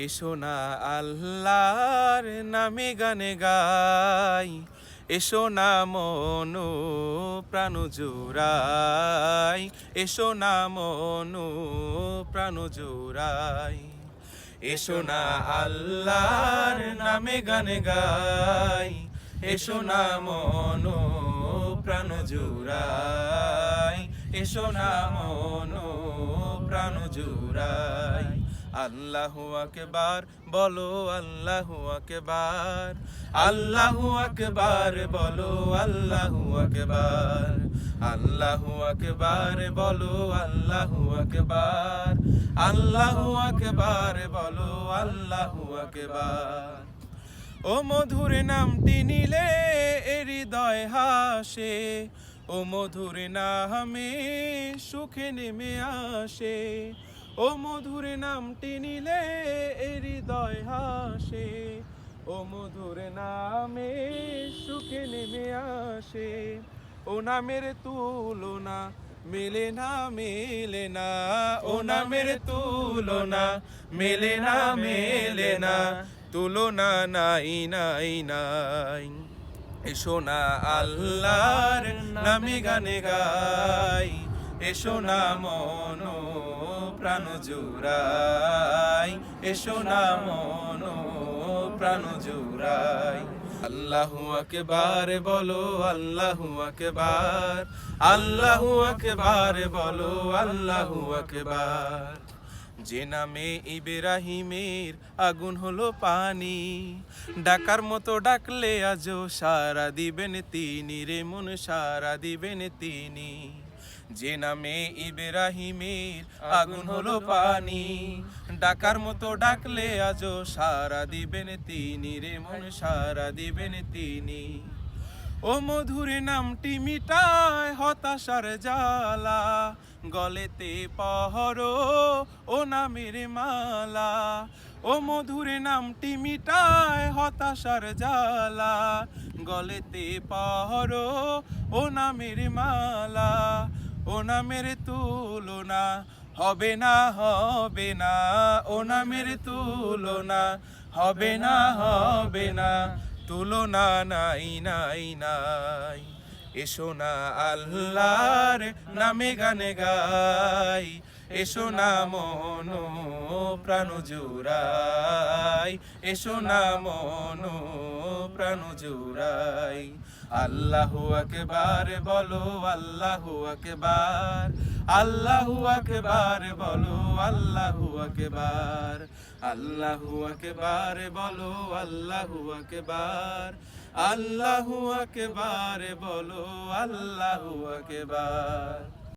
এসো না আল্লাহর নামে গানে গাই, এসো না মন প্রাণ জোড়াই, এসো না মন প্রাণ জোড়াই। এসো না আল্লাহর নামে গানে গাই, এসো না মন প্রাণ জোড়াই, এসো না মন প্রাণ জোড়াই। আল্লাহু আকবার বলো, আল্লাহু আকবার, আল্লাহু আকবার বলো, আল্লাহু আকবার, আল্লাহু আকবার বলো, আল্লাহু আকবার, আল্লাহু আকবার বলো, আল্লাহু আকবার। ও মধুর নামটি নিলে হৃদয় হাসে, ও মধুর নামে সুখে নেমে আসে, ও মধুর নামটি নিলে হৃদয় হাসে, ও মধুর নামে সুখে নেমে আসে। ও নামের তুলনা মেলে না, মেলে না, ও নামের তুলনা মেলে না, মেলে না, তুলনা নাই নাই নাই। এসো না আল্লাহর নামে গানে গাই, এসো না মন প্রাণ জোড়াই, এসো না মন প্রাণ জোড়াই। আল্লাহু আকবার বলো, আল্লাহু আকবার, আল্লাহু আকবার বলো, আল্লাহু আকবার। যে নামে ইব্রাহিমের আগুন হলো পানি, ডাকার মতো ডাকলে আজও সারা দিবেন তিনি রে মন, সারা দিবেন তিনি। যে নামে ইব্রাহিমের আগুন হলো পানি, ডাকার মতো ডাকলে আজও সারা দিবেন তিনি রে মন, সারা দিবেন তিনি। ও মধুর নামটি মিটায় হতাশার জ্বালা, গলেতে পহর ও নামের মালা। ও মধুর নামটি মিটায় হতাশার জ্বালা, গলেতে পহর ও নামের মালা। ও নামের তুলনা হবে না, হবে না, ও নামের তুলনা হবে না, হবে না, তুলনা নাই নাই নাই। এসো না আল্লাহর নামে গানে গাই, এসো না মন প্রাণ জোড়াই, এসো না মন প্রাণ জোড়াই। আল্লাহু আকবার বলো, আল্লাহু আকবার, আল্লাহু আকবার বলো, আল্লাহু আকবার, আল্লাহু আকবার বলো, আল্লাহু আকবার, আল্লাহু আকবার বলো, আল্লাহু আকবার।